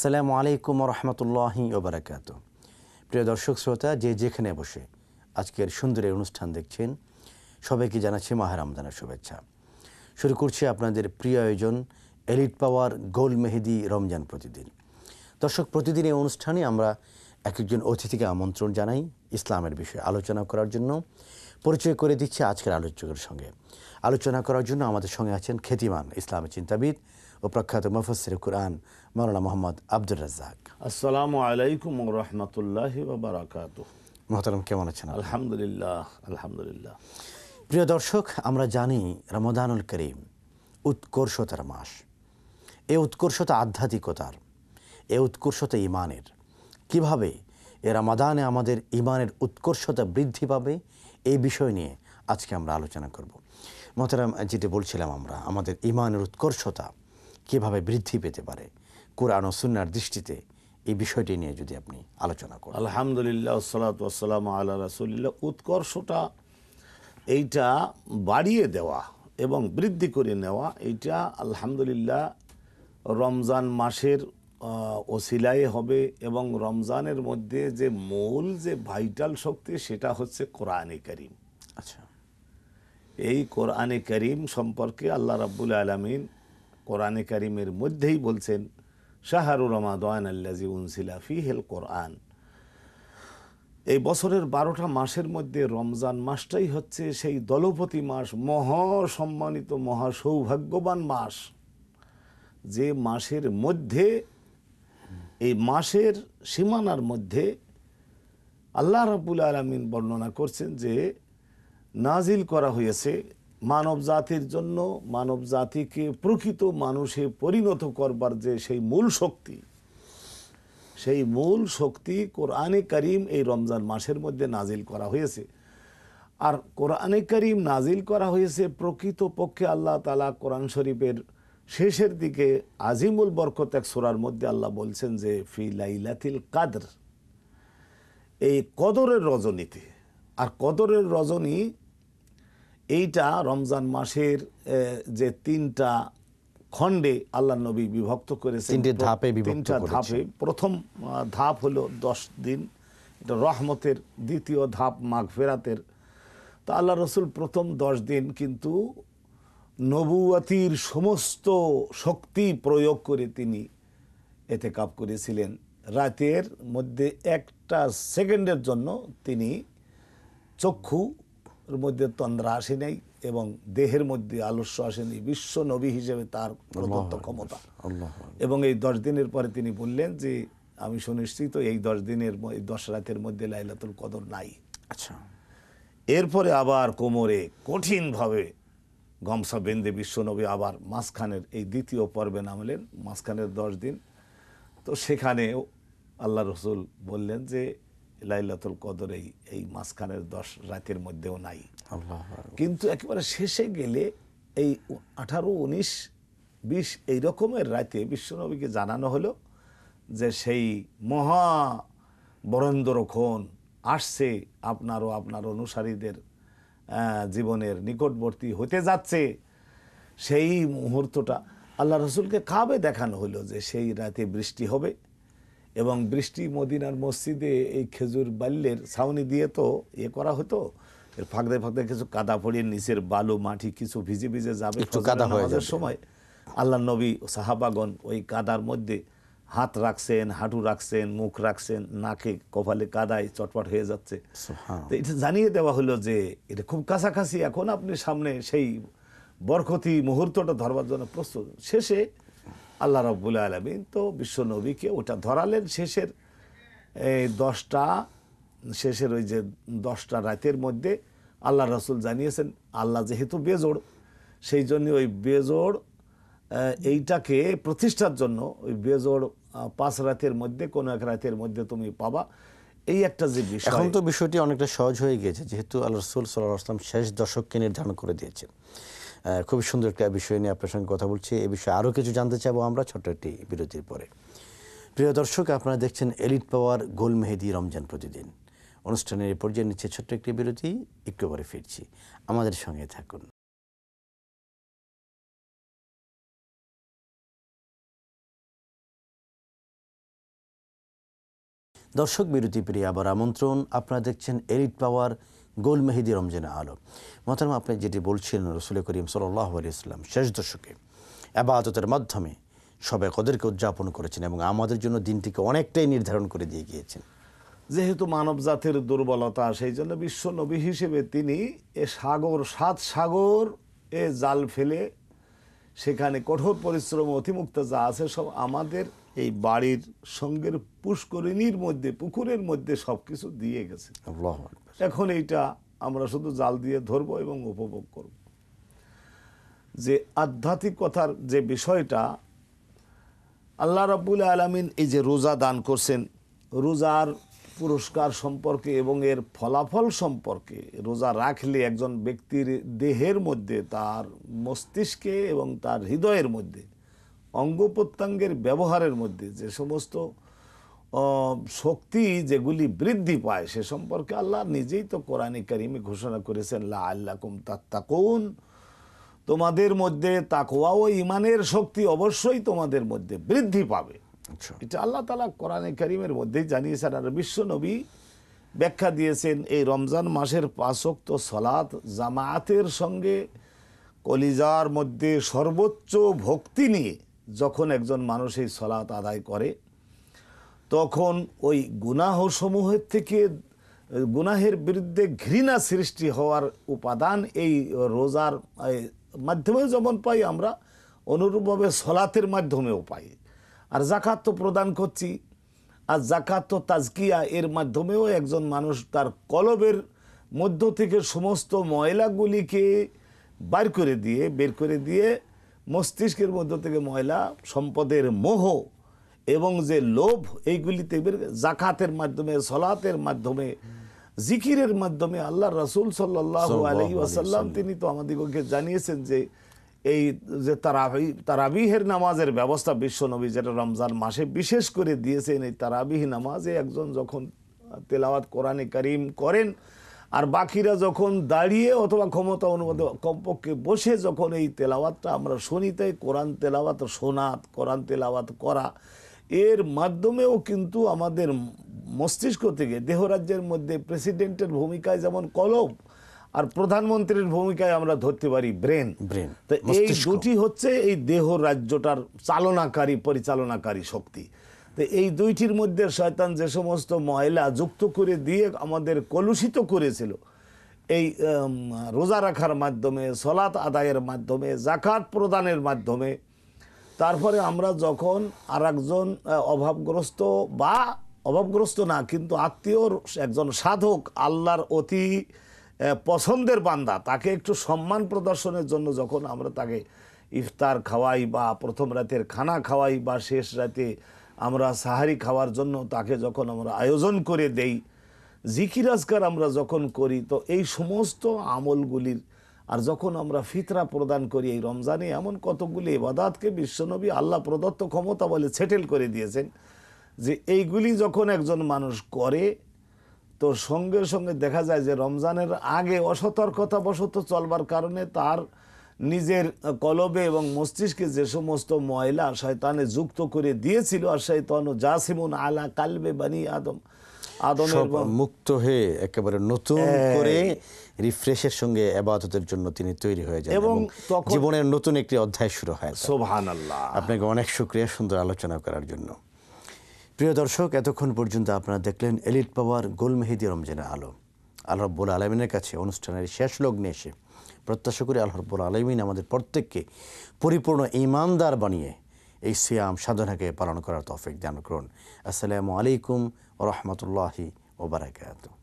আসসালামু আলাইকুম রহমতুল্লাহি ওবরাকাত। প্রিয় দর্শক শ্রোতা, যে যেখানে বসে আজকের সুন্দর এই অনুষ্ঠান দেখছেন, সবাইকে জানাচ্ছি মাহে রমজানের শুভেচ্ছা। শুরু করছি আপনাদের প্রিয় আয়োজন এলিট পাওয়ার গোল মেহেদি রমজান প্রতিদিন। দর্শক, প্রতিদিন এই অনুষ্ঠানে আমরা এক একজন অতিথিকে আমন্ত্রণ জানাই ইসলামের বিষয়ে আলোচনা করার জন্য। পরিচয় করে দিচ্ছি আজকের আলোচকের সঙ্গে। আলোচনা করার জন্য আমাদের সঙ্গে আছেন খ্যাতিমান ইসলামী চিন্তাবিদ ও প্রখ্যাত মুফাসসির কুরআন মাওলানা মোহাম্মদ আব্দুর রাজ্জাক। আসসালামু আলাইকুম রহমতুল্লাহি ওয়া বারাকাতুহু। মোহতারাম, কেমন আছেন? আলহামদুলিল্লাহ, আলহামদুলিল্লাহ। প্রিয় দর্শক, আমরা জানি রমাদানুল করিম উৎকর্ষতার মাস। এই উৎকর্ষতা আধ্যাত্মিকতার, এই উৎকর্ষতা ইমানের। কিভাবে এ রমাদানে আমাদের ইমানের উৎকর্ষতা বৃদ্ধি পাবে, এই বিষয় নিয়ে আজকে আমরা আলোচনা করব। মোহতারাম, যেটা বলছিলাম, আমরা আমাদের ইমানের উৎকর্ষতা কিভাবে বৃদ্ধি পেতে পারে কুরআন ও সুন্নাহর দৃষ্টিতে, এই বিষয়টি নিয়ে যদি আপনি আলোচনা করেন। আলহামদুলিল্লাহ, ওয়াসসালাতু ওয়াসসালামু আলা রাসূলিল্লাহ। উৎকর্ষটা এইটা বাড়িয়ে দেওয়া এবং বৃদ্ধি করে নেওয়া, এইটা আলহামদুলিল্লাহ রমজান মাসের ওসিলায় হবে। এবং রমজানের মধ্যে যে মূল যে ভাইটাল শক্তি, সেটা হচ্ছে কোরআনে কারীম। আচ্ছা, এই কোরআনে কারীম সম্পর্কে আল্লাহ রাব্বুল আলামিন কোরআনে কারীমের মধ্যেই বলছেন, শাহরু রমাদান আল্লাযী উনজিলা ফীহিল কোরআন। এই বছরের 12টা মাসের মধ্যে রমজান মাসটাই হচ্ছে সেই দলপতি মাস, মহাসম্মানিত মহাসৌভাগ্যবান মাস, যে মাসের মধ্যে, এই মাসের সীমানার মধ্যে আল্লাহ রাব্বুল আলামিন বর্ণনা করছেন যে নাজিল করা হয়েছে মানব জাতির জন্য, মানব জাতিকে প্রকৃত মানুষে পরিণত করবার যে সেই মূল শক্তি, সেই মূল শক্তি কোরআনে কারীম এই রমজান মাসের মধ্যে নাজিল করা হয়েছে। আর কোরআনে কারীম নাজিল করা হয়েছে প্রকৃত পক্ষে আল্লাহ তাআলা কোরআন শরীফের শেষের দিকে আজিমুল বরকত এক সূরার মধ্যে আল্লাহ বলছেন যে ফি লাইলাতিল কাদর, এই কদরের রজনীতে। আর কদরের রজনী এইটা রমজান মাসের যে 3টা খণ্ডে আল্লাহ নবী বিভক্ত করেছেন, 3টে ধাপে বিভক্ত তিনটা ধাপে। প্রথম ধাপ হলো 10 দিন, এটা রহমতের। দ্বিতীয় ধাপ মাগফিরাতের। তো আল্লাহ রসুল প্রথম 10 দিন কিন্তু নবুয়তির সমস্ত শক্তি প্রয়োগ করে তিনি ইতিকাফ করেছিলেন। রাতের মধ্যে একটা সেকেন্ডের জন্য তিনি চক্ষুর মধ্যে তন্দ্রা আসে নাই এবং দেহের মধ্যে আলস্য আসেনি। বিশ্ব নবী হিসেবে তার প্রদত্ত ক্ষমতা। এবং এই 10 দিনের পরে তিনি বললেন যে আমি সুনিশ্চিত এই 10 দিনের 10 রাতের মধ্যে লাইলাতুল কদর নাই। আচ্ছা, এরপরে আবার কোমরে কঠিনভাবে গামছা বেঁধে বিশ্ব নবী আবার মাঝখানের এই দ্বিতীয় পর্বে নামলেন, মাঝখানের 10 দিন। তো সেখানেও আল্লাহ রসুল বললেন যে লাইলাতুল কদর এই মাঝখানের 10 রাতের মধ্যেও নাই। কিন্তু একেবারে শেষে গেলে এই 18, 19, 20 এই রকমের রাতে বিশ্বনবীকে জানানো হলো যে সেই মহা বরেন্দ্রক্ষণ আসছে, আপনারও আপনার অনুসারীদের জীবনের নিকটবর্তী হতে যাচ্ছে। সেই মুহূর্তটা আল্লাহ রসুলকে কাবে দেখানো হলো যে সেই রাতে বৃষ্টি হবে। এবং বৃষ্টি মদিনার মসজিদে এই খেজুর বাল্যের ছাউনি দিয়ে তো করা হতো, এর ফাঁকদে ফাঁকদে কিছু কাদা পড়িয়ে নিচের বালু মাটি কিছু ভিজে ভিজে যাবে। নামাজের সময় আল্লাহ নবী সাহাবাগণ ওই কাদার মধ্যে হাত রাখছেন, হাঁটু রাখছেন, মুখ রাখছেন, নাকে কপালে কাদায় চটপট হয়ে যাচ্ছে। তো এটা জানিয়ে দেওয়া হলো যে এটা খুব কাছাকাছি, এখন আপনি সামনে সেই বরকতি মুহূর্তটা ধরবার জন্য প্রস্তুত। শেষে আল্লাহ রাব্বুল আলামিন তো বিশ্ব নবীকে ওটা ধরালেন। শেষের এই 10টা, শেষের ওই যে 10টা রাতের মধ্যে আল্লাহ রাসূল জানিয়েছেন আল্লাহ যেহেতু বেজোড়, সেই জন্য ওই বেজোড় এইটাকে প্রতিষ্ঠার জন্য ওই বেজোড় 5 রাতের মধ্যে কোনো এক রাতের মধ্যে তুমি পাবা। এই একটা যে বিষয়, এখন তো বিষয়টি অনেকটা সহজ হয়ে গিয়েছে, যেহেতু আল্লাহ রাসূল সাল্লাল্লাহু আলাইহি ওয়াসাল্লাম শেষ দশককে নির্ধারণ করে দিয়েছেন। খুব সুন্দর একটা বিষয় নিয়ে আপনার সঙ্গে কথা বলছি। এই বিষয়ে আরও কিছু জানতে চাইবো আমরা ছোট্ট একটি বিরতির পরে। প্রিয় দর্শক, আপনারা দেখছেন এলিট পাওয়ার গোল মেহেদি রমজান প্রতিদিন অনুষ্ঠানের এই পর্যায়ে নিচ্ছে ছোট্ট একটি বিরতি। একটু পরে ফিরছি, আমাদের সঙ্গে থাকুন। দর্শক বিরতি পেরিয়ে আবার আমন্ত্রণ। আপনারা দেখছেন এলিট পাওয়ার গোল মেহেদি রমজানের আলো। মোহতারাম, আপনি যেটি বলছিলেন রসুল করিম সাল্লাল্লাহু আলাইহি ওয়াসাল্লাম শেষ দশকে ইবাদতের মাধ্যমে সবে কদরকে উদযাপন করেছেন এবং আমাদের জন্য দিনটিকে অনেকটাই নির্ধারণ করে দিয়ে গিয়েছেন। যেহেতু মানব জাতির দুর্বলতা, সেই জন্য বিশ্ব নবী হিসেবে তিনি সাত সাগর জাল ফেলে সেখানে কঠোর পরিশ্রম অতিমুক্ত যা আছে সব আমাদের এই বাড়ির সঙ্গের পুষ্করিণীর মধ্যে, পুকুরের মধ্যে সবকিছু দিয়ে গেছে। আল্লাহু আকবার। এখন এইটা আমরা শুধু জাল দিয়ে ধরবো এবং উপভোগ করব। যে আধ্যাত্মিকতার যে বিষয়টা, আল্লাহ রাব্বুল আলামিন এই যে রোজা দান করছেন, রোজার পুরস্কার সম্পর্কে এবং এর ফলাফল সম্পর্কে, রোজা রাখলে একজন ব্যক্তির দেহের মধ্যে, তার মস্তিষ্কে এবং তার হৃদয়ের মধ্যে, অঙ্গ প্রত্যঙ্গের ব্যবহারের মধ্যে যে সমস্ত শক্তি যেগুলি বৃদ্ধি পায় সে সম্পর্কে আল্লাহ নিজেই তো কোরআনে কারিমে ঘোষণা করেছেন, লাআল্লাকুম তাত্তাকুন, তোমাদের মধ্যে তাকওয়া ও ঈমানের শক্তি অবশ্যই তোমাদের মধ্যে বৃদ্ধি পাবে। এটা আল্লাহ তাআলা কোরআনে কারিমের মধ্যেই জানিয়েছেন। আর বিশ্ব নবী ব্যাখ্যা দিয়েছেন এই রমজান মাসের 5 ওয়াক্ত সালাত জামায়াতের সঙ্গে কলিজার মধ্যে সর্বোচ্চ ভক্তি নিয়ে যখন একজন মানুষ এই সালাত আদায় করে, তখন ওই গুনাহ সমূহের থেকে, গুনাহের বিরুদ্ধে ঘৃণা সৃষ্টি হওয়ার উপাদান এই রোজার মাধ্যমে যেমন পাই আমরা, অনুরূপভাবে সালাতের মাধ্যমেও পাই। আর যাকাত তো প্রদান করছি, আর যাকাত তো তাজকিয়া, এর মাধ্যমেও একজন মানুষ তার কলবের মধ্য থেকে সমস্ত ময়লাগুলিকে বের করে দিয়ে মস্তিষ্কের মধ্য থেকে ময়লা, সম্পদের মোহ এবং যে লোভ, এইগুলিতে যাকাতের মাধ্যমে, সালাতের মাধ্যমে, জিকিরের মাধ্যমে আল্লাহ রাসূল সাল্লাল্লাহু আলাইহি ওয়াসাল্লাম তিনি তো আমাদেরকে জানিয়েছেন যে এই যে তারাবিহের নামাজের ব্যবস্থা বিশ্ব নবী যেটা রমজান মাসে বিশেষ করে দিয়েছেন। এই তারাবিহ নামাজে একজন যখন তেলাওয়াত কোরআনে কারীম করেন, আর বাকিরা যখন দাঁড়িয়ে অথবা ক্ষমতা অনুমতি কমপক্ষে বসে যখন এই তেলাওয়াতটা আমরা শুনি, তাই কোরআন তেলাওয়াত শোনা, কোরআন তেলাওয়াত করা, এর মাধ্যমেও কিন্তু আমাদের মস্তিষ্ক থেকে, দেহরাজ্যের মধ্যে প্রেসিডেন্টের ভূমিকায় যেমন কলব, আর প্রধানমন্ত্রীর ভূমিকায় আমরা ধরতে পারি ব্রেন। তো এই দুটি হচ্ছে এই দেহ রাজ্যটার পরিচালনাকারী শক্তি। তো এই দুইটির মধ্যে শয়তান যে সমস্ত ময়লা যুক্ত করে দিয়ে আমাদের কলুষিত করেছিল, এই রোজা রাখার মাধ্যমে, সালাত আদায়ের মাধ্যমে, যাকাত প্রদানের মাধ্যমে, তারপরে আমরা যখন আর একজন অভাবগ্রস্ত না কিন্তু আত্মীয়র একজন সাধক, আল্লাহর অতি পছন্দের বান্দা, তাকে একটু সম্মান প্রদর্শনের জন্য যখন আমরা তাকে ইফতার খাওয়াই বা প্রথম রাতের খানা খাওয়াই বা শেষ রাতে আমরা সাহারি খাওয়ার জন্য তাকে যখন আমরা আয়োজন করে দেই, জিকির আজকার আমরা যখন করি, তো এই সমস্ত আমলগুলির, আর যখন আমরা ফিতরা প্রদান করি এই রমজানে, এমন কতগুলি ইবাদতকে বিশ্বনবী আল্লাহ প্রদত্ত ক্ষমতা বলে সেটেল করে দিয়েছেন যে এইগুলি যখন একজন মানুষ করে, তো সঙ্গে সঙ্গে দেখা যায় যে রমজানের আগে অসতর্কতা বশত চলবার কারণে তার নিজের কলবে এবং মস্তিষ্কে যে সমস্ত ময়লা শয়তানে যুক্ত করে দিয়েছিল, আর শয়তান জাসিমুন আলা কালবে বানি আদমের মুক্ত হয়ে একেবারে নতুন করে রিফ্রেশের সঙ্গে ইবাদতের জন্য তিনি তৈরি হয়ে যান এবং জীবনের নতুন একটি অধ্যায় শুরু হয়। সুবহানাল্লাহ। আপনাকে অনেক শুকরিয়া সুন্দর আলোচনা করার জন্য। প্রিয় দর্শক, এতক্ষণ পর্যন্ত আপনারা দেখলেন এলিট পাওয়ার গোল মেহেদি রমজানের আলো। আল্লাহ রাব্বুল আলামিনের কাছে অনুষ্ঠানের শেষ লগ্নে এসে প্রত্যাশা করি আল্লাহ রাব্বুল আলামিন আমাদের প্রত্যেককে পরিপূর্ণ ঈমানদার বানিয়ে এই সিয়াম সাধনাকে পালন করার তৌফিক দান করুন। আসসালামু আলাইকুম ওয়া রাহমাতুল্লাহি ওয়া বারাকাতুহু।